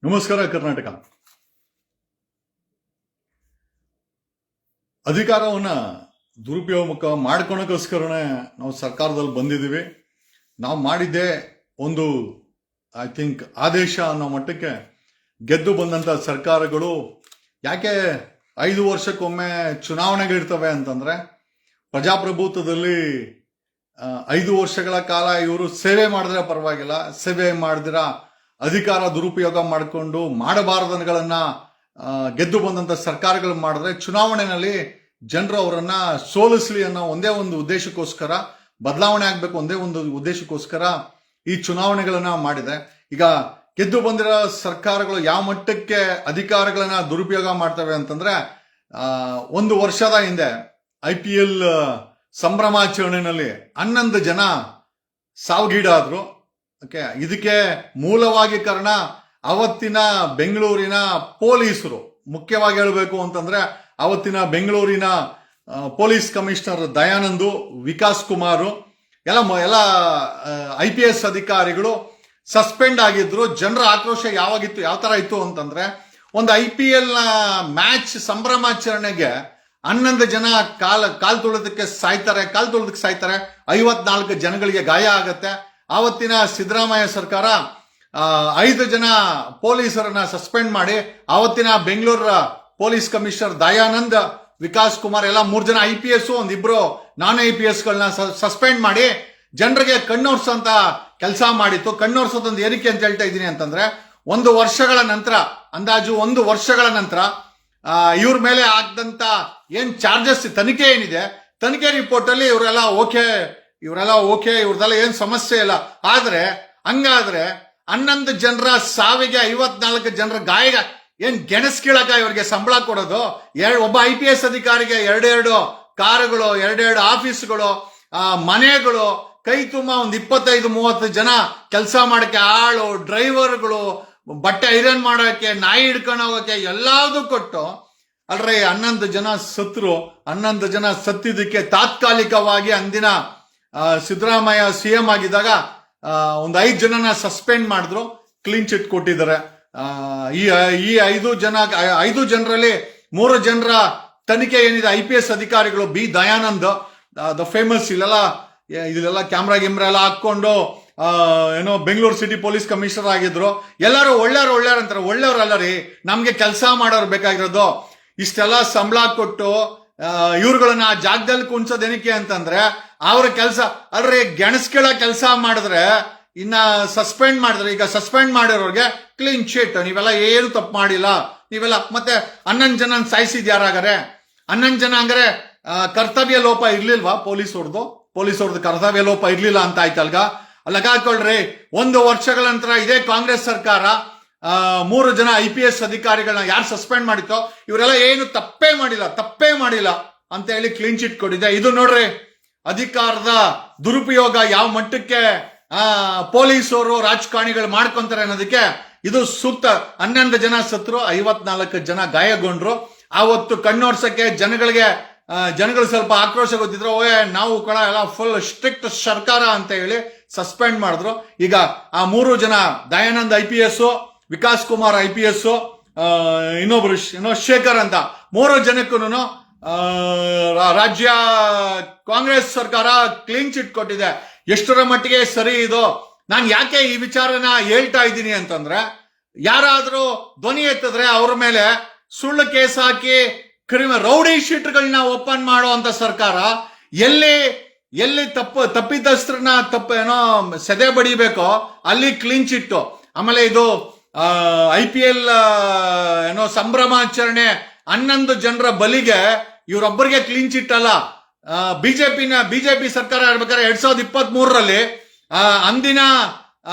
ನಮಸ್ಕಾರ ಕರ್ನಾಟಕ. ಅಧಿಕಾರವನ್ನ ದುರುಪಯೋಗ ಮಾಡ್ಕೊಳಕ್ಕೋಸ್ಕರನೇ ನಾವು ಸರ್ಕಾರದಲ್ಲಿ ಬಂದಿದ್ದೀವಿ. ನಾವು ಮಾಡಿದ್ದೇ ಒಂದು ಆದೇಶ ಅನ್ನೋ ಮಟ್ಟಕ್ಕೆ ಗೆದ್ದು ಬಂದಂತ ಸರ್ಕಾರಗಳು ಯಾಕೆ 5 ವರ್ಷಕ್ಕೊಮ್ಮೆ ಚುನಾವಣೆಗಳಿರ್ತವೆ ಅಂತಂದ್ರೆ, ಪ್ರಜಾಪ್ರಭುತ್ವದಲ್ಲಿ 5 ವರ್ಷಗಳ ಕಾಲ ಇವರು ಸೇವೆ ಮಾಡಿದ್ರೆ ಪರವಾಗಿಲ್ಲ, ಸೇವೆ ಮಾಡಿದಿರ ಅಧಿಕಾರ ದುರುಪಯೋಗ ಮಾಡಿಕೊಂಡು ಮಾಡಬಾರದನ್ಗಳನ್ನ ಗೆದ್ದು ಬಂದಂತ ಸರ್ಕಾರಗಳು ಮಾಡಿದ್ರೆ ಚುನಾವಣೆಯಲ್ಲಿ ಜನರು ಅವರನ್ನ ಸೋಲಿಸಲಿ ಅನ್ನೋ ಒಂದೇ ಒಂದು ಉದ್ದೇಶಕ್ಕೋಸ್ಕರ, ಬದಲಾವಣೆ ಆಗ್ಬೇಕು ಒಂದೇ ಒಂದು ಉದ್ದೇಶಕ್ಕೋಸ್ಕರ ಈ ಚುನಾವಣೆಗಳನ್ನ ಮಾಡಿದೆ. ಈಗ ಗೆದ್ದು ಬಂದಿರೋ ಸರ್ಕಾರಗಳು ಯಾವ ಮಟ್ಟಕ್ಕೆ ಅಧಿಕಾರಗಳನ್ನ ದುರುಪಯೋಗ ಮಾಡ್ತವೆ ಅಂತಂದ್ರೆ, 1 ವರ್ಷದ ಹಿಂದೆ IPL ಸಂಭ್ರಮಾಚರಣೆಯಲ್ಲಿ 11 ಜನ ಸಾವಿಗೀಡಾದ್ರು. ಇದಕ್ಕೆ ಮೂಲವಾಗಿ ಕಾರಣ ಅವತ್ತಿನ ಬೆಂಗಳೂರಿನ ಪೊಲೀಸರು. ಮುಖ್ಯವಾಗಿ ಹೇಳಬೇಕು ಅಂತಂದ್ರೆ, ಅವತ್ತಿನ ಬೆಂಗಳೂರಿನ ಪೊಲೀಸ್ ಕಮಿಷನರ್ ದಯಾನಂದ್, ವಿಕಾಸ್ ಕುಮಾರ್ ಎಲ್ಲ IPS ಅಧಿಕಾರಿಗಳು ಸಸ್ಪೆಂಡ್ ಆಗಿದ್ರು. ಜನರ ಆಕ್ರೋಶ ಯಾವ ತರ ಇತ್ತು ಅಂತಂದ್ರೆ, ಒಂದು IPL ನ ಮ್ಯಾಚ್ ಸಂಭ್ರಮಾಚರಣೆಗೆ 11 ಜನ ಕಾಲ್ ತುಳಿದಕ್ಕೆ ಸಾಯ್ತಾರೆ. 54 ಜನಗಳಿಗೆ ಗಾಯ ಆಗತ್ತೆ. ಆವತ್ತಿನ ಸಿದ್ದರಾಮಯ್ಯ ಸರ್ಕಾರ 5 ಜನ ಪೊಲೀಸರನ್ನ ಸಸ್ಪೆಂಡ್ ಮಾಡಿ, ಆವತ್ತಿನ ಬೆಂಗಳೂರ ಪೊಲೀಸ್ ಕಮಿಷನರ್ ದಯಾನಂದ್, ವಿಕಾಸ್ ಕುಮಾರ್ ಎಲ್ಲ 3 ಜನ IPS, 1 ನಾನ್ IPS ಗಳನ್ನ ಸಸ್ಪೆಂಡ್ ಮಾಡಿ ಜನರಿಗೆ ಕಣ್ಣೋರ್ಸಂತ ಕೆಲಸ ಮಾಡಿತ್ತು. ಕಣ್ಣೋರ್ಸೋದೊಂದು ಏನಕ್ಕೆ ಅಂತ ಹೇಳ್ತಾ ಇದ್ದೀನಿ ಅಂತಂದ್ರೆ, 1 ವರ್ಷಗಳ ನಂತರ, ಅಂದಾಜು 1 ವರ್ಷಗಳ ನಂತರ ಇವ್ರ ಮೇಲೆ ಆಗದಂತ ಏನ್ ಚಾರ್ಜಸ್, ತನಿಖೆ ಏನಿದೆ, ತನಿಖೆ ರಿಪೋರ್ಟ್ ಅಲ್ಲಿ ಇವರೆಲ್ಲ ಓಕೆ, ಇವ್ರದೆಲ್ಲ ಏನ್ ಸಮಸ್ಯೆ ಇಲ್ಲ. ಆದ್ರೆ ಹಂಗಾದ್ರೆ 11 ಜನರ ಸಾವಿಗೆ 54 ಜನರ ಗಾಯ ಏನ್ ಗೆಣಸ್ಕೀಳಕ ಇವ್ರಿಗೆ ಸಂಬಳ ಕೊಡೋದು? ಒಬ್ಬ IPS ಅಧಿಕಾರಿಗೆ 2 ಕಾರುಗಳು, 2 ಆಫೀಸ್ಗಳು, ಮನೆಗಳು, ಕೈ ತುಂಬ 25-30 ಜನ ಕೆಲಸ ಮಾಡಕ್ಕೆ ಆಳು, ಡ್ರೈವರ್ಗಳು, ಬಟ್ಟೆ ಐರನ್ ಮಾಡೋಕೆ, ನಾಯಿ ಹಿಡ್ಕೊಂಡು ಹೋಗಕ್ಕೆ ಎಲ್ಲಾವುದು ಕೊಟ್ಟು, ಅಲ್ರಿ 11 ಜನ ಸತ್ರು. 11 ಜನ ಸತ್ತಿದ್ದಕ್ಕೆ ತಾತ್ಕಾಲಿಕವಾಗಿ ಅಂದಿನ ಸಿದ್ದರಾಮಯ್ಯ CM ಆಗಿದ್ದಾಗ 5 ಜನನ ಸಸ್ಪೆಂಡ್ ಮಾಡಿದ್ರು, ಕ್ಲೀನ್ ಚಿಟ್ ಕೊಟ್ಟಿದ್ದಾರೆ. ಈ 5 ಜನರಲ್ಲಿ 3 ಜನರ ತನಿಖೆ ಏನಿದೆ, IPS ಅಧಿಕಾರಿಗಳು ಬಿ ದಯಾನಂದ್, ದ ಫೇಮಸ್, ಇಲ್ಲೆಲ್ಲ ಕ್ಯಾಮ್ರಾ ಎಲ್ಲ ಹಾಕೊಂಡು ಬೆಂಗಳೂರು ಸಿಟಿ ಪೊಲೀಸ್ ಕಮಿಷನರ್ ಆಗಿದ್ರು. ಎಲ್ಲರೂ ಒಳ್ಳೆಯವ್ರು ಅಂತಾರೆ. ಒಳ್ಳೆಯವ್ರಲ್ಲ ರೀ, ನಮ್ಗೆ ಕೆಲಸ ಮಾಡೋರು ಬೇಕಾಗಿರೋದು. ಇಷ್ಟೆಲ್ಲ ಸಂಬಳ ಕೊಟ್ಟು ಇವ್ರುಗಳನ್ನ ಆ ಜಾಗದಲ್ಲಿ ಕುಣಿಸೋದೇನಕ್ಕೆ ಅಂತಂದ್ರೆ, ಅವ್ರ ಕೆಲಸ ಅಲ್ರಿ, ಗೆಣಸ್ಕೆಳ ಕೆಲಸ ಮಾಡಿದ್ರೆ ಇನ್ನ ಸಸ್ಪೆಂಡ್ ಮಾಡಿದ್ರೆ, ಈಗ ಸಸ್ಪೆಂಡ್ ಮಾಡಿರೋರ್ಗೆ ಕ್ಲೀನ್ ಚಿಟ್, ನೀವೆಲ್ಲ ಏನು ತಪ್ಪು ಮಾಡಿಲ್ಲ, ನೀವೆಲ್ಲ ಮತ್ತೆ 11 ಜನ ಸಾಯಿಸಿದ್ ಯಾರಾಗಾರೆ? 11 ಜನ ಅಂದ್ರೆ ಕರ್ತವ್ಯ ಲೋಪ ಇರ್ಲಿಲ್ವಾ ಪೊಲೀಸವ್ರದ್ದು ಕರ್ತವ್ಯ ಲೋಪ ಇರ್ಲಿಲ್ಲ ಅಂತ ಆಯ್ತಲ್ಗ? ಅಲ್ಲಗ ಹಾಕೊಳ್ರಿ, 1 ವರ್ಷಗಳ ನಂತರ ಇದೇ ಕಾಂಗ್ರೆಸ್ ಸರ್ಕಾರ 3 ಜನ IPS ಅಧಿಕಾರಿಗಳನ್ನ ಯಾರು ಸಸ್ಪೆಂಡ್ ಮಾಡಿತ್ತೋ ಇವರೆಲ್ಲ ಏನು ತಪ್ಪೇ ಮಾಡಿಲ್ಲ ಅಂತ ಹೇಳಿ ಕ್ಲೀನ್ ಚಿಟ್ ಕೊಟ್ಟಿದೆ. ಇದು ನೋಡ್ರಿ, ಅಧಿಕಾರದ ದುರುಪಯೋಗ ಯಾವ ಮಟ್ಟಕ್ಕೆ ಪೊಲೀಸರು ರಾಜಕಾರಣಿಗಳು ಮಾಡ್ಕೊಂತಾರೆ ಅನ್ನೋದಕ್ಕೆ ಇದು ಸೂಕ್ತ. 11 ಜನ ಸತ್ರು, 54 ಜನ ಗಾಯಗೊಂಡ್ರು. ಆವತ್ತು ಕಣ್ಣೋರ್ಸಕ್ಕೆ ಜನಗಳು ಸ್ವಲ್ಪ ಆಕ್ರೋಶ ಗೊತ್ತಿದ್ರು. ನಾವು ಎಲ್ಲ ಫುಲ್ ಸ್ಟ್ರಿಕ್ಟ್ ಸರ್ಕಾರ ಅಂತ ಹೇಳಿ ಸಸ್ಪೆಂಡ್ ಮಾಡಿದ್ರು. ಈಗ ಆ 3 ಜನ, ದಯಾನಂದ್ IPS, ವಿಕಾಸ್ ಕುಮಾರ್ IPS, ಇನ್ನೊಬ್ರು ಶೇಖರ್ ಅಂತ 3 ಜನಕ್ಕೂ ರಾಜ್ಯ ಕಾಂಗ್ರೆಸ್ ಸರ್ಕಾರ ಕ್ಲೀನ್ ಚಿಟ್ ಕೊಟ್ಟಿದೆ. ಎಷ್ಟರ ಮಟ್ಟಿಗೆ ಸರಿ ಇದು? ನಾನು ಯಾಕೆ ಈ ವಿಚಾರನ ಹೇಳ್ತಾ ಇದ್ದೀನಿ ಅಂತಂದ್ರೆ, ಯಾರಾದ್ರೂ ಧ್ವನಿ ಎತ್ತಿದ್ರೆ ಅವ್ರ ಮೇಲೆ ಸುಳ್ಳು ಕೇಸ್ ಹಾಕಿ ರೌಡಿ ಶೀಟ್ಗಳನ್ನ ಓಪನ್ ಮಾಡುವಂತ ಸರ್ಕಾರ, ಎಲ್ಲಿ ತಪ್ಪಿತಸ್ಥರನ್ನ ಸೆದೆ ಬಡಿಬೇಕೋ ಅಲ್ಲಿ ಕ್ಲೀನ್ ಚಿಟ್ಟು. ಆಮೇಲೆ ಇದು IPL ಸಂಭ್ರಮಾಚರಣೆ 11 ಜನರ ಬಲಿಗೆ ಇವರೊಬ್ಬರಿಗೆ ಕ್ಲೀನ್ ಚಿಟ್ ಅಲ್ಲ. ಬಿಜೆಪಿ ಸರ್ಕಾರ ಇರ್ಬೇಕಾದ್ರೆ 2023ರಲ್ಲಿ ಅಂದಿನ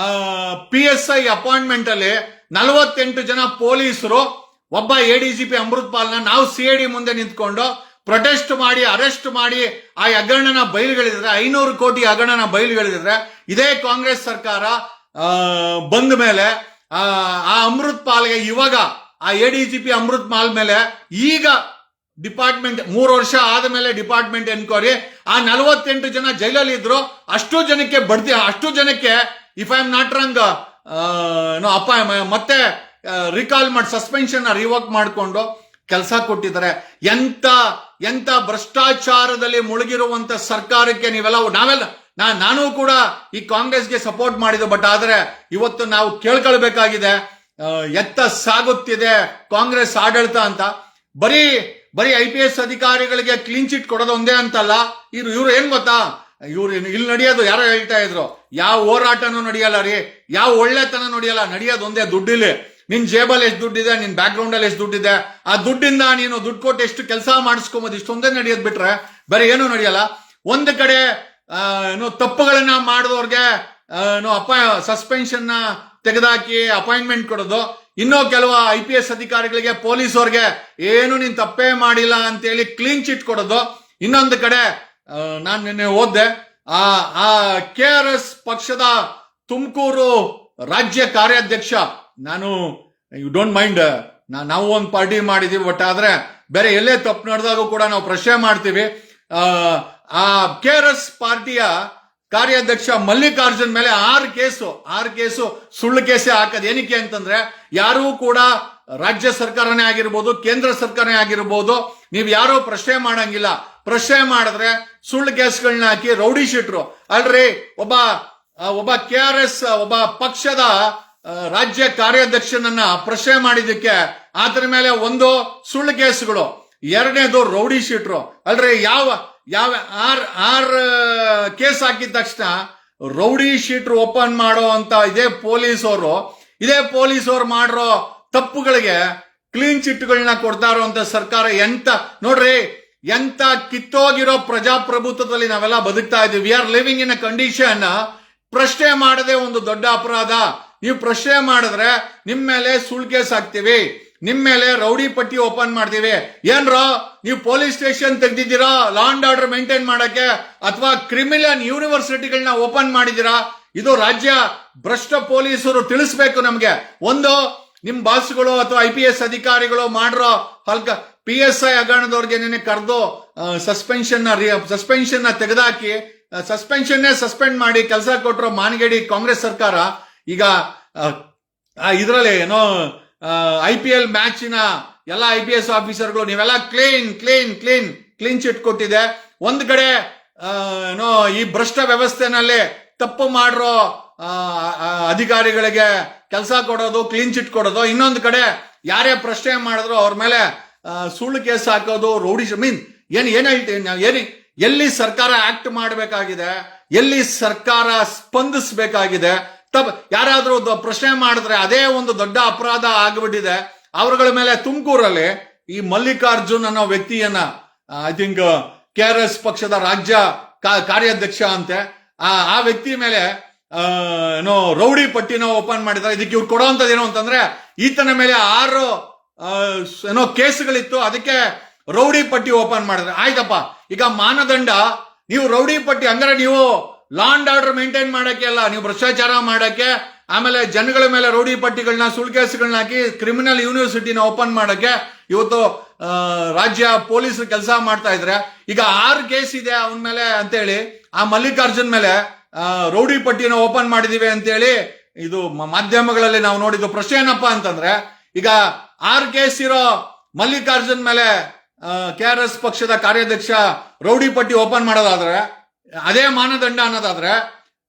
PSI ಅಪಾಯಿಂಟ್ಮೆಂಟ್ ಅಲ್ಲಿ 48 ಜನ ಪೊಲೀಸರು, ಒಬ್ಬ ADGP ಅಮೃತ್ ಪಾಲ್ನ ನಾವು CID ಮುಂದೆ ನಿಂತ್ಕೊಂಡು ಪ್ರೊಟೆಸ್ಟ್ ಮಾಡಿ ಅರೆಸ್ಟ್ ಮಾಡಿ ಆ ಹಗರಣನ ಬಯಲುಗಳಿದ್ರೆ, 500 ಕೋಟಿ ಹಗರಣನ ಬಯಲುಗಳಿದ್ರೆ, ಇದೇ ಕಾಂಗ್ರೆಸ್ ಸರ್ಕಾರ ಬಂದ ಮೇಲೆ ಆ ಅಮೃತ್ ಪಾಲ್ಗೆ ಇವಾಗ ಆ ADGP ಅಮೃತ್ ಪಾಲ್ ಮೇಲೆ ಈಗ ಡಿಪಾರ್ಟ್ಮೆಂಟ್ 3 ವರ್ಷ ಆದ ಮೇಲೆ ಡಿಪಾರ್ಟ್ಮೆಂಟ್ ಎನ್ಕ್ವೈರಿ, ಆ 48 ಜನ ಜೈಲಲ್ಲಿ ಇದ್ರು. ಅಷ್ಟು ಜನಕ್ಕೆ if I am not wrong ಮತ್ತೆ ರಿಕಾಲ್ ಮಾಡಿ ಸಸ್ಪೆನ್ಷನ್ ರಿವೋಕ್ ಮಾಡಿಕೊಂಡು ಕೆಲಸ ಕೊಟ್ಟಿದ್ದಾರೆ. ಎಂತ ಭ್ರಷ್ಟಾಚಾರದಲ್ಲಿ ಮುಳುಗಿರುವಂತ ಸರ್ಕಾರಕ್ಕೆ ನಾನು ಕೂಡ ಈ ಕಾಂಗ್ರೆಸ್ಗೆ ಸಪೋರ್ಟ್ ಮಾಡಿದ್ದು. ಬಟ್ ಆದ್ರೆ ಇವತ್ತು ನಾವು ಕೇಳ್ಕೊಳ್ಬೇಕಾಗಿದೆ, ಎತ್ತ ಸಾಗುತ್ತಿದೆ ಕಾಂಗ್ರೆಸ್ ಆಡಳಿತ ಅಂತ. ಬರೀ IPS ಅಧಿಕಾರಿಗಳಿಗೆ ಕ್ಲೀನ್ ಚಿಟ್ ಕೊಡೋದು ಒಂದೇ ಅಂತಲ್ಲ, ಇವ್ರು ಏನ್ ಗೊತ್ತಾ, ಇವ್ರು ಇಲ್ಲಿ ನಡೆಯೋದು ಯಾರೋ ಹೇಳ್ತಾ ಇದ್ರು, ಯಾವ ಹೋರಾಟನೂ ನಡೆಯಲ್ಲ ರೀ, ಯಾವ ಒಳ್ಳೆತನ ನಡೆಯಲ್ಲ, ನಡೆಯೋದು ಒಂದೇ ದುಡ್ಡಿಲ್ಲಿ. ನಿನ್ ಜೇಬಲ್ಲಿ ಎಷ್ಟು ದುಡ್ಡಿದೆ, ನಿನ್ ಬ್ಯಾಕ್ ಗ್ರೌಂಡ್ ಅಲ್ಲಿ ಎಷ್ಟು ದುಡ್ಡಿದೆ, ಆ ದುಡ್ಡಿಂದ ನೀನು ದುಡ್ಡು ಕೊಟ್ಟು ಎಷ್ಟು ಕೆಲಸ ಮಾಡಿಸ್ಕೊಂಬೋದು, ಇಷ್ಟೊಂದೇ ನಡೆಯೋದ್ ಬಿಟ್ರೆ ಬೇರೆ ಏನೂ ನಡೆಯಲ್ಲ. ಒಂದು ಕಡೆ ತಪ್ಪುಗಳನ್ನ ಮಾಡಿದವ್ರಿಗೆ ಸಸ್ಪೆನ್ಷನ್ ತೆಗೆದಾಕಿ ಅಪಾಯಿಂಟ್ಮೆಂಟ್ ಕೊಡೋದು, ಇನ್ನೂ ಕೆಲವು IPS ಅಧಿಕಾರಿಗಳಿಗೆ ಪೊಲೀಸವ್ರಿಗೆ ಏನು ನೀನ್ ತಪ್ಪೇ ಮಾಡಿಲ್ಲ ಅಂತೇಳಿ ಕ್ಲೀನ್ ಚಿಟ್ ಕೊಡೋದು. ಇನ್ನೊಂದು ಕಡೆ ನಾನು ನಿನ್ನೆ ಓದ್ದೆ, ಆ KRS ಪಕ್ಷದ ತುಮಕೂರು ರಾಜ್ಯ ಕಾರ್ಯಾಧ್ಯಕ್ಷ, ನಾನು ಯು ಡೋಂಟ್ ಮೈಂಡ್, ನಾವು ಒಂದು ಪಾರ್ಟಿ ಮಾಡಿದೀವಿ, ಬಟ್ ಆದ್ರೆ ಬೇರೆ ಎಲ್ಲೇ ತಪ್ಪು ನಡೆದಾಗೂ ಕೂಡ ನಾವು ಪ್ರಶ್ನೆ ಮಾಡ್ತೀವಿ. ಆ KRS ಪಾರ್ಟಿಯ ಕಾರ್ಯಾಧ್ಯಕ್ಷ ಮಲ್ಲಿಕಾರ್ಜುನ್ ಮೇಲೆ 6 ಕೇಸು ಸುಳ್ಳು ಕೇಸೇ ಹಾಕದ್. ಏನಕ್ಕೆ ಅಂತಂದ್ರೆ, ಯಾರೂ ಕೂಡ ರಾಜ್ಯ ಸರ್ಕಾರನೇ ಆಗಿರ್ಬೋದು, ಕೇಂದ್ರ ಸರ್ಕಾರನೇ ಆಗಿರ್ಬೋದು, ನೀವ್ ಯಾರೂ ಪ್ರಶ್ನೆ ಮಾಡಂಗಿಲ್ಲ. ಪ್ರಶ್ನೆ ಮಾಡಿದ್ರೆ ಸುಳ್ಳು ಕೇಸ್ಗಳನ್ನ ಹಾಕಿ ರೌಡಿ ಶೀಟ್ರು. ಅಲ್ರಿ, ಒಬ್ಬ KRS ಒಬ್ಬ ಪಕ್ಷದ ರಾಜ್ಯ ಕಾರ್ಯಾಧ್ಯಕ್ಷನನ್ನ ಪ್ರಶ್ನೆ ಮಾಡಿದ್ದಕ್ಕೆ ಆತರ ಮೇಲೆ ಒಂದು ಸುಳ್ಳು ಕೇಸುಗಳು, ಎರಡನೇದು ರೌಡಿ ಶೀಟ್ರು. ಅಲ್ರಿ, ಯಾವ ಆರ್ ಕೇಸ್ ಹಾಕಿದ ತಕ್ಷಣ ರೌಡಿ ಶೀಟ್ರು ಓಪನ್ ಮಾಡೋ ಅಂತ ಇದೇ ಪೊಲೀಸರು ಮಾಡಿರೋ ತಪ್ಪುಗಳಿಗೆ ಕ್ಲೀನ್ ಚಿಟ್ಗಳನ್ನ ಕೊಡ್ತಾ ಇರುವಂತ ಸರ್ಕಾರ. ನೋಡ್ರಿ, ಎಂತ ಕಿತ್ತೋಗಿರೋ ಪ್ರಜಾಪ್ರಭುತ್ವದಲ್ಲಿ ನಾವೆಲ್ಲ ಬದುಕ್ತಾ ಇದೀವಿ. We are living in a condition. ಪ್ರಶ್ನೆ ಮಾಡದೆ ಒಂದು ದೊಡ್ಡ ಅಪರಾಧ. ನೀವು ಪ್ರಶ್ನೆ ಮಾಡಿದ್ರೆ ನಿಮ್ ಮೇಲೆ ಸುಳ್ಳು ಕೇಸ್ ಹಾಕ್ತಿವಿ, ನಿಮ್ ಮೇಲೆ ರೌಡಿ ಪಟ್ಟಿ ಓಪನ್ ಮಾಡ್ತೀವಿ. ಏನ್ರೋ ನೀವು ಪೊಲೀಸ್ ಸ್ಟೇಷನ್ ತೆಗ್ದಿದ್ದೀರಾ ಲಾ ಅಂಡ್ ಆರ್ಡರ್ ಮೇಂಟೈನ್ ಮಾಡಕ್ಕೆ, ಅಥವಾ ಕ್ರಿಮಿನಲ್ ಯೂನಿವರ್ಸಿಟಿಗಳನ್ನ ಓಪನ್ ಮಾಡಿದ್ದೀರಾ? ಇದು ರಾಜ್ಯ ಭ್ರಷ್ಟ ಪೊಲೀಸರು ತಿಳಿಸ್ಬೇಕು ನಮ್ಗೆ. ಒಂದು, ನಿಮ್ ಬಾಸ್ಗಳು ಅಥವಾ IPS ಅಧಿಕಾರಿಗಳು ಮಾಡಿರೋ PSI ಹಗರಣದವ್ರಿಗೆ ನೆನೆ ಕರೆದು ಸಸ್ಪೆನ್ಷನ್ ತೆಗೆದಾಕಿ ಸಸ್ಪೆಂಡ್ ಮಾಡಿ ಕೆಲಸ ಕೊಟ್ಟರು ಮಾನಗೇಡಿ ಕಾಂಗ್ರೆಸ್ ಸರ್ಕಾರ. ಈಗ ಇದರಲ್ಲಿ IPL ಮ್ಯಾಚಿನ ಎಲ್ಲ IPS ಆಫೀಸರ್ಗಳು ನೀವೆಲ್ಲ ಕ್ಲೀನ್ ಚಿಟ್ ಕೊಟ್ಟಿದೆ. ಒಂದ್ ಕಡೆ ಈ ಭ್ರಷ್ಟ ವ್ಯವಸ್ಥೆನಲ್ಲಿ ತಪ್ಪು ಮಾಡಿರೋ ಅಧಿಕಾರಿಗಳಿಗೆ ಕೆಲಸ ಕೊಡೋದು, ಕ್ಲೀನ್ ಚಿಟ್ ಕೊಡೋದು. ಇನ್ನೊಂದು ಕಡೆ ಯಾರೇ ಪ್ರಶ್ನೆ ಮಾಡಿದ್ರು ಅವ್ರ ಮೇಲೆ ಸುಳ್ಳು ಕೇಸ್ ಹಾಕೋದು, ರೌಡಿ ಏನ್ ಹೇಳ್ತೀನಿ, ಎಲ್ಲಿ ಸರ್ಕಾರ ಆಕ್ಟ್ ಮಾಡಬೇಕಾಗಿದೆ, ಎಲ್ಲಿ ಸರ್ಕಾರ ಸ್ಪಂದಿಸಬೇಕಾಗಿದೆ, ಯಾರಾದ್ರೂ ಪ್ರಶ್ನೆ ಮಾಡಿದ್ರೆ ಅದೇ ಒಂದು ದೊಡ್ಡ ಅಪರಾಧ ಆಗ್ಬಿಟ್ಟಿದೆ. ಅವರುಗಳ ಮೇಲೆ ತುಮಕೂರಲ್ಲಿ ಈ ಮಲ್ಲಿಕಾರ್ಜುನ್ ಅನ್ನೋ ವ್ಯಕ್ತಿಯನ್ನ ಐ ಥಿಂಕ್ KRS ಪಕ್ಷದ ರಾಜ್ಯ ಕಾರ್ಯಾಧ್ಯಕ್ಷ ಅಂತೆ, ಆ ವ್ಯಕ್ತಿ ಮೇಲೆ ರೌಡಿ ಪಟ್ಟಿನ ಓಪನ್ ಮಾಡಿದ್ದಾರೆ. ಇದಕ್ಕೆ ಇವ್ರು ಕೊಡುವಂತದ್ದು ಏನು ಅಂತಂದ್ರೆ, ಈತನ ಮೇಲೆ 6 ಕೇಸುಗಳಿತ್ತು, ಅದಕ್ಕೆ ರೌಡಿ ಪಟ್ಟಿ ಓಪನ್ ಮಾಡಿದ್ರೆ. ಆಯ್ತಪ್ಪ, ಈಗ ಮಾನದಂಡ ನೀವು ರೌಡಿ ಪಟ್ಟಿ ಹಂಗಾರೆ ನೀವು ಲಾ ಅಂಡ್ ಆರ್ಡರ್ ಮೇಂಟೈನ್ ಮಾಡಕ್ಕೆ ಅಲ್ಲ, ನೀವು ಭ್ರಷ್ಟಾಚಾರ ಮಾಡಕ್ಕೆ, ಆಮೇಲೆ ಜನಗಳ ಮೇಲೆ ರೌಡಿ ಪಟ್ಟಿಗಳನ್ನ ಸುಳ್ಳು ಕೇಸುಗಳನ್ನ ಹಾಕಿ ಕ್ರಿಮಿನಲ್ ಯೂನಿವರ್ಸಿಟಿನ ಓಪನ್ ಮಾಡಕ್ಕೆ ಇವತ್ತು ರಾಜ್ಯ ಪೊಲೀಸರು ಕೆಲಸ ಮಾಡ್ತಾ ಇದ್ರೆ. ಈಗ 6 ಕೇಸ್ ಇದೆ ಅವನ ಮೇಲೆ ಅಂತೇಳಿ, ಆ ಮಲ್ಲಿಕಾರ್ಜುನ್ ಮೇಲೆ ರೌಡಿ ಪಟ್ಟಿನ ಓಪನ್ ಮಾಡಿದೀವಿ ಅಂತೇಳಿ ಇದು ಮಾಧ್ಯಮಗಳಲ್ಲಿ ನಾವು ನೋಡಿದ್ದು. ಪ್ರಶ್ನೆ ಏನಪ್ಪಾ ಅಂತಂದ್ರೆ, ಈಗ 6 ಕೇಸ್ ಇರೋ ಮಲ್ಲಿಕಾರ್ಜುನ್ ಮೇಲೆ KRS ಪಕ್ಷದ ಕಾರ್ಯಾಧ್ಯಕ್ಷ ರೌಡಿ ಪಟ್ಟಿ ಓಪನ್ ಮಾಡೋದಾದ್ರೆ, ಅದೇ ಮಾನದಂಡ ಅನ್ನೋದಾದ್ರೆ,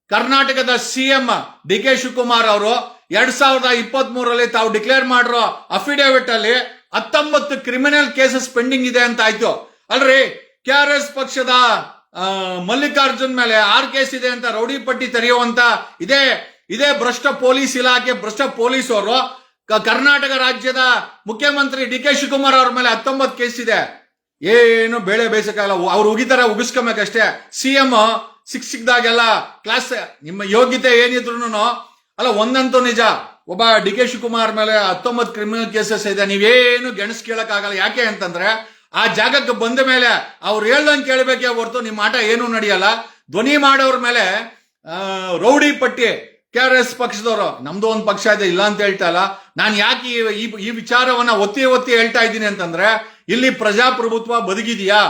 ಕರ್ನಾಟಕದ CM DK ಶಿವಕುಮಾರ್ ಅವರು 2023 ತಾವು ಡಿಕ್ಲೇರ್ ಮಾಡಿರೋ ಅಫಿಡೇವಿಟ್ ಅಲ್ಲಿ 19 ಕ್ರಿಮಿನಲ್ ಕೇಸಸ್ ಪೆಂಡಿಂಗ್ ಇದೆ ಅಂತ ಆಯ್ತು. ಅಲ್ರಿ, KRS ಪಕ್ಷದ ಮಲ್ಲಿಕಾರ್ಜುನ್ ಮೇಲೆ 6 ಕೇಸ್ ಇದೆ ಅಂತ ರೌಡಿ ಪಟ್ಟಿ ತೆರೆಯುವಂತ ಇದೇ ಭ್ರಷ್ಟ ಪೊಲೀಸ್ ಇಲಾಖೆ, ಭ್ರಷ್ಟ ಪೊಲೀಸ್ ಅವರು ಕರ್ನಾಟಕ ರಾಜ್ಯದ ಮುಖ್ಯಮಂತ್ರಿ DK ಶಿವಕುಮಾರ್ ಅವ್ರ ಮೇಲೆ 19 ಕೇಸ್ ಇದೆ. ಏನು ಬೇಳೆ ಬೇಯಿಸಕ್ಕಾಗಲ್ಲ, ಅವ್ರು ಉಗಿಸ್ಕೊಬೇಕಷ್ಟೇ. CM ಸಿಕ್ದಾಗೆಲ್ಲ ಕ್ಲಾಸ್ ನಿಮ್ಮ ಯೋಗ್ಯತೆ ಏನಿದ್ರು ಅಲ್ಲ, ಒಂದಂತೂ ನಿಜ, ಒಬ್ಬ DK ಶಿವಕುಮಾರ್ ಮೇಲೆ 19 ಕ್ರಿಮಿನಲ್ ಕೇಸಸ್ ಇದೆ. ನೀವೇನು ಗೆಣಸ್ ಕೇಳಕ್ಕಾಗಲ್ಲ. ಯಾಕೆ ಅಂತಂದ್ರೆ, ಆ ಜಾಗಕ್ಕೆ ಬಂದ ಮೇಲೆ ಅವ್ರು ಹೇಳ್ದಂಗೆ ಕೇಳಬೇಕೇ ಹೊರತು ನಿಮ್ಮ ಆಟ ಏನೂ ನಡೆಯಲ್ಲ. ಧ್ವನಿ ಮಾಡೋರ್ ಮೇಲೆ ರೌಡಿ ಪಟ್ಟಿ KRS ಪಕ್ಷದವರು, ನಮ್ದು ಒಂದು ಪಕ್ಷ ಇದೆ, ಇಲ್ಲ ಅಂತ ಹೇಳ್ತಾ ಇಲ್ಲ. ನಾನು ಯಾಕೆ ಈ ವಿಚಾರವನ್ನ ಒತ್ತಿ ಹೇಳ್ತಾ ಇದ್ದೀನಿ ಅಂತಂದ್ರೆ, ಇಲ್ಲಿ ಪ್ರಜಾಪ್ರಭುತ್ವ ಬದುಕಿದೆಯಾ?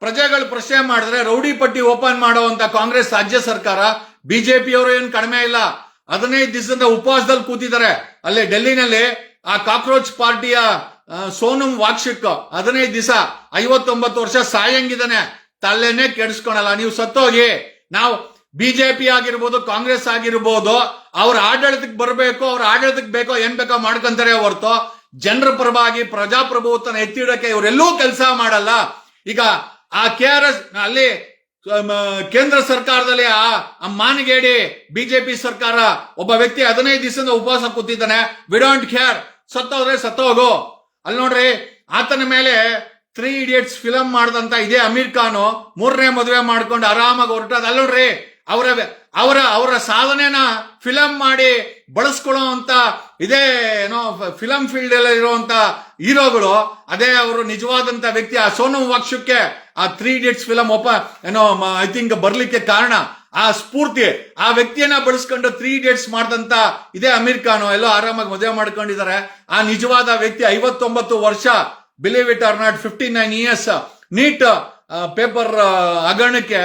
ಪ್ರಜೆಗಳು ಪ್ರಶ್ನೆ ಮಾಡಿದ್ರೆ ರೌಡಿ ಪಟ್ಟಿ ಓಪನ್ ಮಾಡುವಂತ ಕಾಂಗ್ರೆಸ್ ರಾಜ್ಯ ಸರ್ಕಾರ, ಬಿಜೆಪಿಯವರು ಏನು ಕಡಿಮೆ ಇಲ್ಲ. 15 ದಿವಸದಿಂದ ಉಪವಾಸದಲ್ಲಿ ಕೂತಿದ್ದಾರೆ. ಅಲ್ಲೇ ಡೆಲ್ಲಿನಲ್ಲಿ ಆ ಕಾಕ್ರೋಚ್ ಪಾರ್ಟಿಯ ಸೋನಮ್ ವಾಕ್ಷಿಕ್ 15 ದಿವಸ 59 ವರ್ಷ ಸಾಯಂಗಿದ್ದಾನೆ, ತಲೆನೇ ಕೆಡಿಸ್ಕೊಳಲ್ಲ. ನೀವು ಸತ್ತೋಗಿ, ನಾವು ಬಿಜೆಪಿ ಆಗಿರ್ಬೋದು ಕಾಂಗ್ರೆಸ್ ಆಗಿರ್ಬೋದು ಅವ್ರ ಆಡಳಿತಕ್ಕೆ ಬರಬೇಕು, ಅವ್ರ ಆಡಳಿತಕ್ಕೆ ಬೇಕೋ ಏನ್ ಬೇಕೋ ಮಾಡ್ಕೊಂತಾರೆ ಹೊರತು ಜನರ ಪರವಾಗಿ ಪ್ರಜಾಪ್ರಭುತ್ವನ ಎತ್ತಿಡಕ್ಕೆ ಇವರೆಲ್ಲೂ ಕೆಲಸ ಮಾಡಲ್ಲ. ಈಗ ಆ KRS ಅಲ್ಲಿ ಕೇಂದ್ರ ಸರ್ಕಾರದಲ್ಲಿ ಆ ಮಾನಗೇಡಿ ಬಿಜೆಪಿ ಸರ್ಕಾರ ಒಬ್ಬ ವ್ಯಕ್ತಿ 15 ದಿವಸದಿಂದ ಉಪವಾಸ ಕೂತಿದ್ದಾನೆ. ವಿ ಡೋಂಟ್ ಕೇರ್, ಸತ್ತೋದ್ರೆ ಸತ್ತೋಗು. ಅಲ್ಲಿ ನೋಡ್ರಿ, ಆತನ ಮೇಲೆ 3 Idiots ಫಿಲಂ ಮಾಡ್ದಂತ ಇದೇ ಅಮೀರ್ ಖಾನ್ 3ನೇ ಮದುವೆ ಮಾಡ್ಕೊಂಡು ಆರಾಮಾಗಿ ಹೊರಟದ. ಅಲ್ಲಿ ನೋಡ್ರಿ, ಅವರ ಸಾಧನೆನ ಫಿಲಂ ಮಾಡಿ ಬಳಸ್ಕೊಳ್ಳೋ ಅಂತ ಇದೇ ಏನೋ ಫಿಲಂ ಫೀಲ್ಡ್ ಎಲ್ಲ ಇರುವಂತ ಹೀರೋಗಳು, ಅದೇ ಅವರು ನಿಜವಾದಂತ ವ್ಯಕ್ತಿ. ಆ ಸೋನಮ್ ವಾಕ್ಷಕ್ಕೆ ಆ 3 Idiots ಫಿಲಂ ಏನೋ ಐ ಥಿಂಕ್ ಬರ್ಲಿಕ್ಕೆ ಕಾರಣ ಆ ಸ್ಫೂರ್ತಿ, ಆ ವ್ಯಕ್ತಿಯನ್ನ ಬಳಸ್ಕೊಂಡು 3 Idiots ಮಾಡ್ದಂತ ಇದೇ ಅಮೀರ್ ಖಾನ್ ಎಲ್ಲೋ ಆರಾಮಾಗಿ ಮದುವೆ ಮಾಡ್ಕೊಂಡಿದ್ದಾರೆ. ಆ ನಿಜವಾದ ವ್ಯಕ್ತಿ 59 ವರ್ಷ, believe it or not, 59 years NEET paper ಹಗರಣಕ್ಕೆ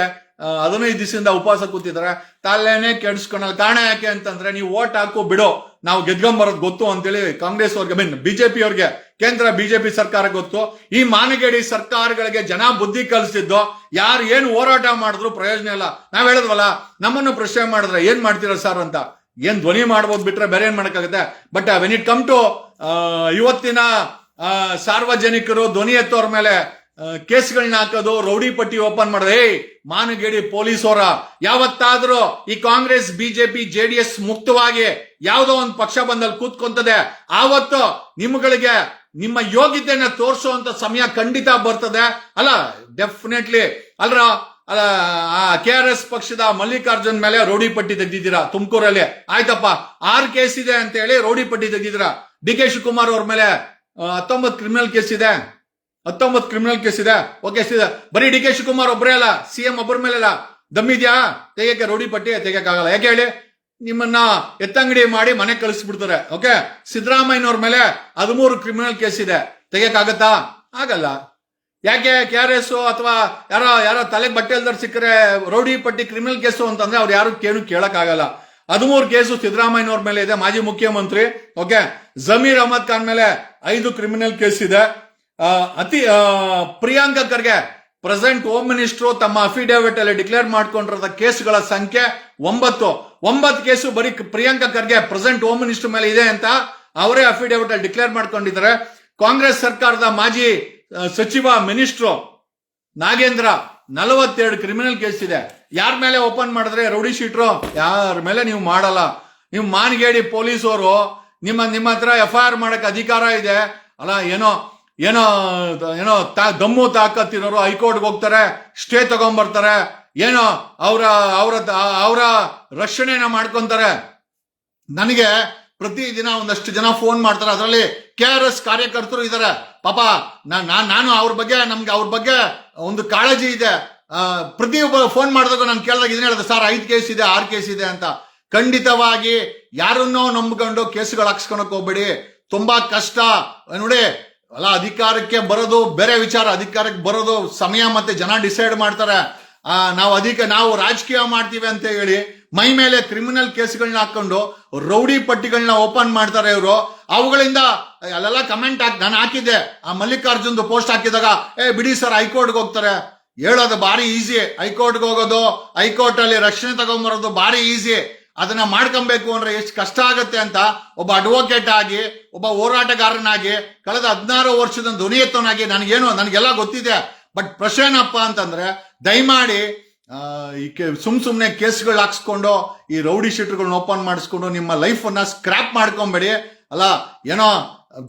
15 ದಿವಸದಿಂದ ಉಪವಾಸ ಕೂತಿದ್ದಾರೆ. ತಲೆನೇ ಕೆಡಿಸ್ಕೊಳಲ್ಲ. ಕಾರಣ ಯಾಕೆ ಅಂತಂದ್ರೆ, ನೀವು ವೋಟ್ ಹಾಕು ಬಿಡೋ, ನಾವು ಗೆದ್ಕೊಂಬರೋದು ಗೊತ್ತು ಅಂತೇಳಿ ಕಾಂಗ್ರೆಸ್ ಅವ್ರಿಗೆ, ಬಿಜೆಪಿ ಅವ್ರಿಗೆ, ಕೇಂದ್ರ ಬಿಜೆಪಿ ಸರ್ಕಾರ ಗೊತ್ತು. ಈ ಮಾನಗೇಡಿ ಸರ್ಕಾರಗಳಿಗೆ ಜನ ಬುದ್ಧಿ ಕಲಿಸಿದ್ದು. ಯಾರು ಏನು ಹೋರಾಟ ಮಾಡಿದ್ರು ಪ್ರಯೋಜನ ಇಲ್ಲ. ನಾವ್ ಹೇಳಿದ್ವಲ್ಲ, ನಮ್ಮನ್ನು ಪ್ರಶ್ನೆ ಮಾಡಿದ್ರೆ ಏನ್ ಮಾಡ್ತೀರಾ ಸರ್ ಅಂತ, ಏನ್ ಧ್ವನಿ ಮಾಡ್ಬೋದು ಬಿಟ್ರೆ ಬೇರೆ ಏನ್ ಮಾಡಕ್ಕಾಗುತ್ತೆ. But when it come to ಇವತ್ತಿನ ಸಾರ್ವಜನಿಕರು ಧ್ವನಿ ಎತ್ತೋರ್ ಮೇಲೆ ಕೇಸ್ಗಳನ್ನ ಹಾಕೋದು, ರೌಡಿ ಪಟ್ಟಿ ಓಪನ್ ಮಾಡೋದು, ಮಾನಗೇಡಿ ಪೊಲೀಸರ ಯಾವತ್ತಾದ್ರೂ ಈ ಕಾಂಗ್ರೆಸ್ ಬಿಜೆಪಿ JDS ಮುಕ್ತವಾಗಿ ಯಾವುದೋ ಒಂದು ಪಕ್ಷ ಬಂದಲ್ಲಿ ಕೂತ್ಕೊಂತದೆ, ಆವತ್ತು ನಿಮ್ಗಳಿಗೆ ನಿಮ್ಮ ಯೋಗ್ಯತೆಯನ್ನ ತೋರಿಸುವಂತ ಸಮಯ ಖಂಡಿತ ಬರ್ತದೆ. ಅಲ್ಲ, ಡೆಫಿನೆಟ್ಲಿ ಅಲ್ಲ. KRS ಪಕ್ಷದ ಮಲ್ಲಿಕಾರ್ಜುನ್ ಮೇಲೆ ರೌಡಿ ಪಟ್ಟಿ ತೆಗ್ದಿದ್ದೀರಾ ತುಮಕೂರಲ್ಲಿ, ಆಯ್ತಪ್ಪ. 6 ಕೇಸ್ ಇದೆ ಅಂತ ಹೇಳಿ ರೌಡಿ ಪಟ್ಟಿ ತೆಗ್ದಿದ್ದೀರಾ. DK ಶಿವಕುಮಾರ್ ಅವ್ರ ಮೇಲೆ 19 ಕ್ರಿಮಿನಲ್ ಕೇಸ್ ಇದೆ. 19 ಕ್ರಿಮಿನಲ್ ಕೇಸ್ ಇದೆ. ಓಕೆ, ಬರೀ DK ಶಿವಕುಮಾರ್ ಒಬ್ಬರೇ ಅಲ್ಲ, CM ಒಬ್ಬರ ಮೇಲೆಲ್ಲ ದಮ್ಮಿದ್ಯಾ ತೆಗಿಯಕ್ಕೆ? ರೌಡಿ ಪಟ್ಟಿ ತೆಗಿಯಕ್ಕಾಗಲ್ಲ. ಯಾಕೆ ಹೇಳಿ? ನಿಮ್ಮನ್ನ ಎತ್ತಂಗಡಿ ಮಾಡಿ ಮನೆ ಕಳಿಸ್ಬಿಡ್ತಾರೆ. ಓಕೆ, ಸಿದ್ದರಾಮಯ್ಯನವ್ರ ಮೇಲೆ 13 ಕ್ರಿಮಿನಲ್ ಕೇಸ್ ಇದೆ, ತೆಗಿಯಕ್ಕಾಗತ್ತಾ? ಆಗಲ್ಲ. ಯಾಕೆ? KRS ಅಥವಾ ಯಾರೋ ತಲೆಗೆ ಬಟ್ಟೆ ಎಲ್ದಾರ್ ಸಿಕ್ಕರೆ ರೌಡಿ ಪಟ್ಟಿ ಕ್ರಿಮಿನಲ್ ಕೇಸು ಅಂತಂದ್ರೆ ಅವ್ರು ಯಾರು ಕೇಳಕ್ಕಾಗಲ್ಲ. 13 ಕೇಸು ಸಿದ್ದರಾಮಯ್ಯನವ್ರ ಮೇಲೆ ಇದೆ, ಮಾಜಿ ಮುಖ್ಯಮಂತ್ರಿ. ಓಕೆ, ಜಮೀರ್ ಅಹಮದ್ ಖಾನ್ ಮೇಲೆ 5 ಕ್ರಿಮಿನಲ್ ಕೇಸ್ ಇದೆ. Priyanka Kharge present home minister ತಮ್ಮ ಅಫಿಡೇವಿಟ್ ಅಲ್ಲಿ ಡಿಕ್ಲೇರ್ ಮಾಡ್ಕೊಂಡಿರೋ ಕೇಸ್ಗಳ ಸಂಖ್ಯೆ 9 ಕೇಸು ಬರೀ Priyanka Kharge present home minister ಮೇಲೆ ಇದೆ ಅಂತ ಅವರೇ ಅಫಿಡೇವಿಟ್ ಅಲ್ಲಿ ಡಿಕ್ಲೇರ್ ಮಾಡ್ಕೊಂಡಿದ್ದಾರೆ. ಕಾಂಗ್ರೆಸ್ ಸರ್ಕಾರದ ಮಾಜಿ ಸಚಿವ ಮಿನಿಸ್ಟ್ರು ನಾಗೇಂದ್ರ 42 ಕ್ರಿಮಿನಲ್ ಕೇಸ್ ಇದೆ. ಯಾರ ಮೇಲೆ ಓಪನ್ ಮಾಡಿದ್ರೆ ರೌಡಿ ಶೀಟ್ರು? ಯಾರ ಮೇಲೆ ನೀವು ಮಾಡಲ್ಲ. ನೀವು ಮಾನಗೇಡಿ ಪೊಲೀಸರು ನಿಮ್ಮ ಹತ್ರ FIR ಮಾಡಕ್ ಅಧಿಕಾರ ಇದೆ ಅಲ್ಲ. ಏನೋ ದಮ್ಮು ತಾಕತ್ತಿರೋರು ಹೈಕೋರ್ಟ್ಗೆ ಹೋಗ್ತಾರೆ, ಸ್ಟೇ ತಗೊಂಡ್ಬರ್ತಾರೆ, ಏನೋ ಅವರ ರಕ್ಷಣೆನ ಮಾಡ್ಕೊಂತಾರೆ. ನನಗೆ ಪ್ರತಿದಿನ ಒಂದಷ್ಟು ಜನ ಫೋನ್ ಮಾಡ್ತಾರೆ, ಅದರಲ್ಲಿ KRS ಕಾರ್ಯಕರ್ತರು ಇದ್ದಾರೆ. ಪಾಪ ನಾನು ಅವ್ರ ಬಗ್ಗೆ ಒಂದು ಕಾಳಜಿ ಇದೆ. ಪ್ರತಿಯೊಬ್ಬ ಫೋನ್ ಮಾಡಿದಾಗ ನಾನು ಕೇಳಿದಾಗ ಇದನ್ನ ಹೇಳಿದೆ, ಸರ್ 5 ಕೇಸ್ ಇದೆ, 6 ಕೇಸ್ ಇದೆ ಅಂತ. ಖಂಡಿತವಾಗಿ ಯಾರನ್ನೋ ನಂಬ್ಕೊಂಡು ಕೇಸುಗಳು ಹಾಕ್ಸ್ಕೊಳಕ್ ಹೋಗ್ಬೇಡಿ, ತುಂಬಾ ಕಷ್ಟ ನೋಡಿ. ಅಲ್ಲ, ಅಧಿಕಾರಕ್ಕೆ ಬರೋದು ಬೇರೆ ವಿಚಾರ, ಅಧಿಕಾರಕ್ಕೆ ಬರೋದು ಸಮಯ ಮತ್ತೆ ಜನ ಡಿಸೈಡ್ ಮಾಡ್ತಾರೆ. ನಾವು ರಾಜಕೀಯ ಮಾಡ್ತೀವಿ ಅಂತ ಹೇಳಿ ಮೈ ಮೇಲೆ ಕ್ರಿಮಿನಲ್ ಕೇಸ್ಗಳನ್ನ ಹಾಕೊಂಡು ರೌಡಿ ಪಟ್ಟಿಗಳನ್ನ ಓಪನ್ ಮಾಡ್ತಾರೆ ಇವರು. ಅವುಗಳಿಂದ ಅಲ್ಲೆಲ್ಲ ಕಮೆಂಟ್ ನಾನು ಹಾಕಿದ್ದೆ, ಆ ಮಲ್ಲಿಕಾರ್ಜುನ್ದು ಪೋಸ್ಟ್ ಹಾಕಿದಾಗ, ಬಿಡಿ ಸರ್ ಹೈಕೋರ್ಟ್ಗೆ ಹೋಗ್ತಾರೆ. ಹೇಳೋದು ಬಾರಿ ಈಸಿ, ಹೈಕೋರ್ಟ್ಗೆ ಹೋಗೋದು, ಹೈಕೋರ್ಟ್ ಅಲ್ಲಿ ರಕ್ಷಣೆ ತಗೊಂಡ್ಬರೋದು ಬಾರಿ ಈಸಿ. ಅದನ್ನ ಮಾಡ್ಕೊಬೇಕು ಅಂದ್ರೆ ಎಷ್ಟು ಕಷ್ಟ ಆಗತ್ತೆ ಅಂತ ಒಬ್ಬ ಅಡ್ವೊಕೇಟ್ ಆಗಿ, ಒಬ್ಬ ಹೋರಾಟಗಾರನಾಗಿ, ಕಳೆದ 16 ವರ್ಷದ ಧ್ವನಿ ಎತ್ತವನಾಗಿ ನನಗೆಲ್ಲ ಗೊತ್ತಿದೆ. ಬಟ್ ಪ್ರಶ್ನೆ ಏನಪ್ಪ ಅಂತಂದ್ರೆ, ದಯಮಾಡಿ ಸುಮ್ನೆ ಕೇಸ್ಗಳು ಹಾಕ್ಸ್ಕೊಂಡು ಈ ರೌಡಿ ಶೀಟರ್ಗಳನ್ನ ಓಪನ್ ಮಾಡಿಸ್ಕೊಂಡು ನಿಮ್ಮ ಲೈಫ್ ಅನ್ನ ಸ್ಕ್ರಾಪ್ ಮಾಡ್ಕೊಂಬೇಡಿ. ಅಲ್ಲ, ಏನೋ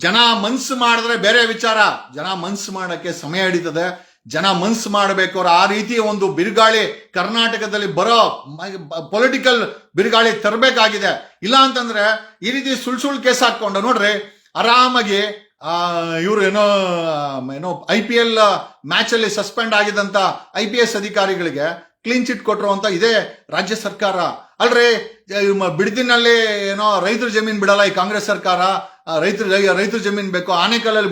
ಜನ ಮನ್ಸು ಮಾಡಿದ್ರೆ ಬೇರೆ ವಿಚಾರ, ಜನ ಮನ್ಸು ಮಾಡಕ್ಕೆ ಸಮಯ ಹಿಡಿತದೆ. ಜನ ಮನ್ಸು ಮಾಡಬೇಕು. ಆ ರೀತಿ ಒಂದು ಬಿರುಗಾಳಿ ಕರ್ನಾಟಕದಲ್ಲಿ ಬರೋ ಪೊಲಿಟಿಕಲ್ ಬಿರುಗಾಳಿ ತರಬೇಕಾಗಿದೆ. ಇಲ್ಲ ಅಂತಂದ್ರೆ ಈ ರೀತಿ ಸುಳ್ಳು ಕೇಸ್ ಹಾಕೊಂಡು ನೋಡ್ರಿ, ಆರಾಮಾಗಿ ಇವರು ಏನೋ IPL ಮ್ಯಾಚ್ ಅಲ್ಲಿ ಸಸ್ಪೆಂಡ್ ಆಗಿದಂತ IPS ಅಧಿಕಾರಿಗಳಿಗೆ ಕ್ಲೀನ್ ಚಿಟ್ ಕೊಟ್ಟರು ಅಂತ ಇದೇ ರಾಜ್ಯ ಸರ್ಕಾರ ಅಲ್ರಿ. ಬಿಡದಿನಲ್ಲಿ ಏನೋ ರೈತರ ಜಮೀನ್ ಬಿಡಲ್ಲ ಈ ಕಾಂಗ್ರೆಸ್ ಸರ್ಕಾರ. ರೈತರ ಜಮೀನ್ ಬೇಕು, ಆನೇಕಲ್ಲಲ್ಲಿ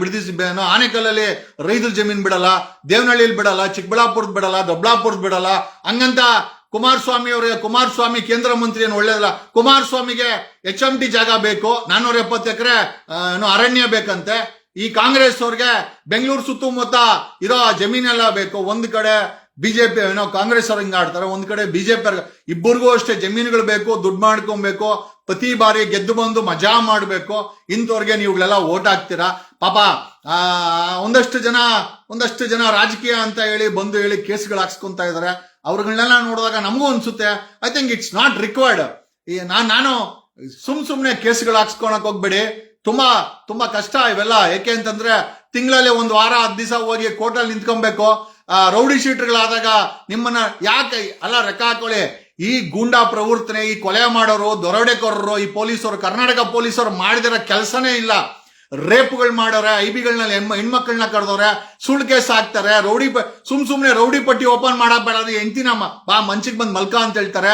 ಆನೇಕಲ್ಲಲ್ಲಿ ರೈತರ ಜಮೀನ್ ಬಿಡಲ್ಲ, ದೇವನಹಳ್ಳಿಯಲ್ಲಿ ಬಿಡಲ್ಲ, ಚಿಕ್ಕಬಳ್ಳಾಪುರದ ಬಿಡಲ್ಲ, ದೊಡ್ಡಬಳ್ಳಾಪುರದ ಬಿಡಲ್ಲ. ಹಂಗಂತ ಕುಮಾರಸ್ವಾಮಿ ಅವರಿಗೆ, ಕುಮಾರಸ್ವಾಮಿ ಕೇಂದ್ರ ಮಂತ್ರಿ ಏನು ಒಳ್ಳೇದಲ್ಲ, ಕುಮಾರಸ್ವಾಮಿಗೆ HMT ಜಾಗ ಬೇಕು, 470 ಎಕರೆ ಅರಣ್ಯ ಬೇಕಂತೆ. ಈ ಕಾಂಗ್ರೆಸ್ ಅವ್ರಿಗೆ ಬೆಂಗಳೂರು ಸುತ್ತಮುತ್ತ ಇರೋ ಜಮೀನೆಲ್ಲ ಬೇಕು. ಒಂದ್ ಕಡೆ ಬಿಜೆಪಿ ಕಾಂಗ್ರೆಸ್ ಅವ್ರು ಹಿಂಗ ಆಡ್ತಾರೆ, ಒಂದ್ ಕಡೆ ಬಿಜೆಪಿ ಇಬ್ಬರಿಗೂ ಅಷ್ಟೇ ಜಮೀನುಗಳು ಬೇಕು, ದುಡ್ಡು ಮಾಡ್ಕೊಬೇಕು, ಪ್ರತಿ ಬಾರಿ ಗೆದ್ದು ಬಂದು ಮಜಾ ಮಾಡ್ಬೇಕು. ಇಂಥವ್ರಿಗೆ ನೀವುಗಳೆಲ್ಲ ಓಟ್ ಹಾಕ್ತೀರಾ. ಪಾಪ ಒಂದಷ್ಟು ಜನ ರಾಜಕೀಯ ಅಂತ ಹೇಳಿ ಬಂದು ಹೇಳಿ ಕೇಸ್ಗಳು ಹಾಕ್ಸ್ಕೊಂತ ಇದಾರೆ. ಅವ್ರಗಳನ್ನೆಲ್ಲ ನೋಡಿದಾಗ ನಮಗೂ ಅನ್ಸುತ್ತೆ, I think it's not required. ನಾನು ಸುಮ್ನೆ ಕೇಸ್ಗಳು ಹಾಕ್ಸ್ಕೊಳಕ್ ಹೋಗ್ಬೇಡಿ. ತುಂಬಾ ಕಷ್ಟ ಇವೆಲ್ಲ. ಯಾಕೆ ಅಂತಂದ್ರೆ ತಿಂಗಳಲ್ಲಿ 1 ವಾರ 10 ದಿವಸ ಹೋಗಿ ಕೋರ್ಟಲ್ಲಿ ನಿಂತ್ಕೊಬೇಕು. ರೌಡಿ ಶೀಟರ್ಗಳಾದಾಗ ನಿಮ್ಮನ್ನ ಯಾಕೆ ಅಲ್ಲ ಲೆಕ್ಕ ಹಾಕೊಳ್ಳಿ. ಈ ಗೂಂಡಾ ಪ್ರವರ್ತನೆ, ಈ ಕೊಲೆ ಮಾಡೋರು, ದರೋಡೆಕೋರರು, ಈ ಪೊಲೀಸರು, ಕರ್ನಾಟಕ ಪೊಲೀಸರು ಮಾಡಿದಿರೋ ಕೆಲಸನೇ ಇಲ್ಲ. ರೇಪ್ಗಳು ಮಾಡೋರೆ, ಐಬಿಗಳನ್ನ ಹೆಣ್ಮಕ್ಳನ್ನ ಕರೆದವ್ರೆ, ಸುಳ್ಳು ಕೇಸ್ ಹಾಕ್ತಾರೆ, ಸುಮ್ನೆ ರೌಡಿ ಪಟ್ಟಿ ಓಪನ್ ಮಾಡಕ್ ಬೇಡ, ಹೆಂಡ್ತಿನ ಬಾ ಮಂಚಿಗೆ ಬಂದ್ ಮಲ್ಕ ಅಂತ ಹೇಳ್ತಾರೆ.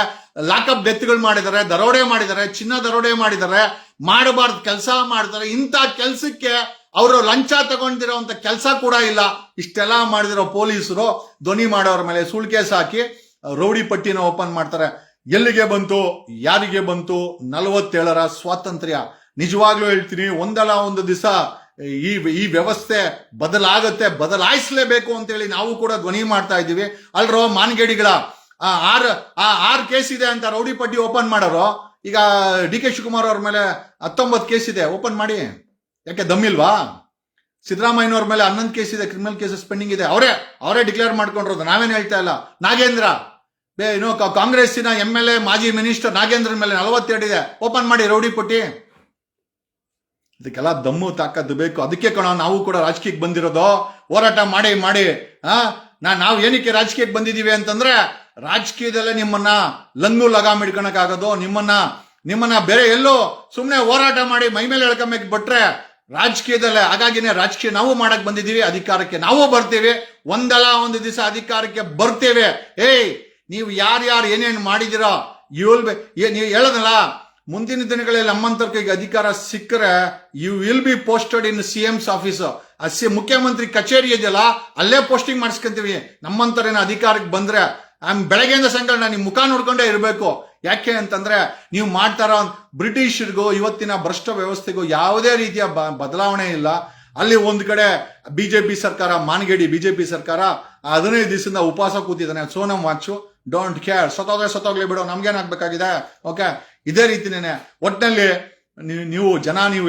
ಲಾಕಪ್ ಡೆತ್ಗಳು ಮಾಡಿದ್ದಾರೆ, ದರೋಡೆ ಮಾಡಿದ್ದಾರೆ, ಚಿನ್ನ ದರೋಡೆ ಮಾಡಿದ್ದಾರೆ, ಮಾಡಬಾರ್ದು ಕೆಲಸ ಮಾಡ್ತಾರೆ. ಇಂಥ ಕೆಲ್ಸಕ್ಕೆ ಅವರು ಲಂಚ ತಗೊಂಡಿರೋ ಅಂತ ಕೆಲಸ ಕೂಡ ಇಲ್ಲ. ಇಷ್ಟೆಲ್ಲ ಮಾಡಿದಿರೋ ಪೊಲೀಸರು ಧ್ವನಿ ಮಾಡೋರ ಮೇಲೆ ಸುಳ್ಳು ಕೇಸ್ ಹಾಕಿ ರೌಡಿ ಪಟ್ಟಿನ ಓಪನ್ ಮಾಡ್ತಾರೆ. ಎಲ್ಲಿಗೆ ಬಂತು, ಯಾರಿಗೆ ಬಂತು 47ರ ಸ್ವಾತಂತ್ರ್ಯ? ನಿಜವಾಗ್ಲೂ ಹೇಳ್ತೀನಿ, ಒಂದಲ್ಲ ಒಂದು ದಿವಸ ಈ ವ್ಯವಸ್ಥೆ ಬದಲಾಯಿಸಲೇಬೇಕು ಅಂತೇಳಿ ನಾವು ಕೂಡ ಧ್ವನಿ ಮಾಡ್ತಾ ಇದ್ದೀವಿ. ಅಲ್ರೋ ಮಾನ್ಗೇಡಿಗಳ, 6 ಕೇಸ್ ಇದೆ ಅಂತ ರೌಡಿ ಪಟ್ಟಿ ಓಪನ್ ಮಾಡೋರು. ಈಗ DK ಶಿವಕುಮಾರ್ ಅವ್ರ ಮೇಲೆ 19 ಕೇಸ್ ಇದೆ, ಓಪನ್ ಮಾಡಿ. ಯಾಕೆ ದಮ್ಮಿಲ್ವಾ? ಸಿದ್ದರಾಮಯ್ಯನವ್ರ ಮೇಲೆ 11 ಕೇಸ್ ಇದೆ, ಕ್ರಿಮಿನಲ್ ಕೇಸಸ್ ಪೆಂಡಿಂಗ್ ಇದೆ. ಅವರೇ ಡಿಕ್ಲೇರ್ ಮಾಡ್ಕೊಂಡಿರೋದು, ನಾವೇನು ಹೇಳ್ತಾ ಇಲ್ಲ. ನಾಗೇಂದ್ರ ಕಾಂಗ್ರೆಸ್ಸಿನ MLA ಮಾಜಿ ಮಿನಿಸ್ಟರ್ ನಾಗೇಂದ್ರ ಮೇಲೆ 42 ಇದೆ, ಓಪನ್ ಮಾಡಿ ರೌಡಿ ಪಟ್ಟಿ. ಇದಕ್ಕೆಲ್ಲ ದಮ್ಮು ತಾಕತ್ತು ಬೇಕು. ಅದಕ್ಕೆ ನಾವು ಕೂಡ ರಾಜಕೀಯಕ್ಕೆ ಬಂದಿರೋದು. ಹೋರಾಟ ಮಾಡಿ ನಾವು ಏನಕ್ಕೆ ರಾಜಕೀಯಕ್ಕೆ ಬಂದಿದೀವಿ ಅಂತಂದ್ರೆ, ರಾಜಕೀಯದಲ್ಲೇ ನಿಮ್ಮನ್ನ ಲಂಗು ಲಗಾಮ್ ಹಿಡ್ಕೊಳಕ್ಕಾಗೋದು. ನಿಮ್ಮನ್ನ ಬೇರೆ ಎಲ್ಲೋ ಸುಮ್ನೆ ಹೋರಾಟ ಮಾಡಿ ಮೈ ಮೇಲೆ ಎಳ್ಕೊಂಬೇಕು ಬಿಟ್ರೆ ರಾಜಕೀಯದಲ್ಲೇ. ಹಾಗಾಗಿನೇ ರಾಜಕೀಯ ನಾವು ಮಾಡಕ್ ಬಂದಿದೀವಿ. ಅಧಿಕಾರಕ್ಕೆ ನಾವು ಬರ್ತೀವಿ, ಒಂದಲ್ಲ ಒಂದು ದಿವಸ ಅಧಿಕಾರಕ್ಕೆ ಬರ್ತೇವೆ. ನೀವು ಯಾರ್ಯಾರು ಏನೇನು ಮಾಡಿದಿರೋ ನೀವು ಹೇಳೋದಲ್ಲ, ಮುಂದಿನ ದಿನಗಳಲ್ಲಿ ನಮ್ಮಂತರ್ಗೆ ಅಧಿಕಾರ ಸಿಕ್ಕರೆ you will be posted in CM's office. ಮುಖ್ಯಮಂತ್ರಿ ಕಚೇರಿ ಇದೆಯಲ್ಲ, ಅಲ್ಲೇ ಪೋಸ್ಟಿಂಗ್ ಮಾಡಿಸ್ಕೊಂತೀವಿ. ನಮ್ಮಂತರೇನ ಅಧಿಕಾರಕ್ಕೆ ಬಂದ್ರೆ ಬೆಳಗ್ಗೆಯಿಂದ ಸಾಯಂಕಾಲ ನಿಮ್ ಮುಖ ನೋಡ್ಕೊಂಡೇ ಇರಬೇಕು. ಯಾಕೆ ಅಂತಂದ್ರೆ ನೀವು ಮಾಡ್ತಾರೋ ಬ್ರಿಟಿಷರಿಗೂ ಇವತ್ತಿನ ಭ್ರಷ್ಟ ವ್ಯವಸ್ಥೆಗೂ ಯಾವುದೇ ರೀತಿಯ ಬದಲಾವಣೆ ಇಲ್ಲ. ಅಲ್ಲಿ ಒಂದ್ ಕಡೆ ಬಿಜೆಪಿ ಸರ್ಕಾರ, ಮಾನ್ಗೇಡಿ ಬಿಜೆಪಿ ಸರ್ಕಾರ 15 ದಿವಸದಿಂದ ಉಪವಾಸ ಕೂತಿದ್ದಾನೆ. ಸೋನಮ್ ವಾಚು ಡೋಂಟ್ ಕೇರ್, ಸತ್ತೋಗ್ಲಿ ಬಿಡೋ, ನಮ್ಗೇನಾಗ್ಬೇಕಾಗಿದೆ. ಓಕೆ, ಇದೇ ರೀತಿನೇ ಒಟ್ಟಿನಲ್ಲಿ ನೀವು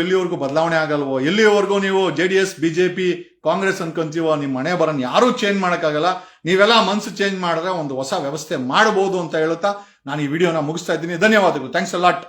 ಎಲ್ಲಿವರೆಗೂ ಬದಲಾವಣೆ ಆಗಲ್ವೋ, ಎಲ್ಲಿವರೆಗೂ ನೀವು JDS BJP ಕಾಂಗ್ರೆಸ್ ಅನ್ಕೊಂತೀವೋ, ನಿಮ್ಮ ಮನೆ ಬರನ್ ಯಾರು ಚೇಂಜ್ ಮಾಡಕ್ಕಾಗಲ್ಲ. ನೀವೆಲ್ಲ ಮನ್ಸು ಚೇಂಜ್ ಮಾಡಿದ್ರೆ ಒಂದು ಹೊಸ ವ್ಯವಸ್ಥೆ ಮಾಡಬಹುದು ಅಂತ ಹೇಳುತ್ತಾ ನಾನು ಈ ವಿಡಿಯೋನ ಮುಗಿಸ್ತಾ ಇದ್ದೀನಿ. ಧನ್ಯವಾದಗಳು. Thanks a lot.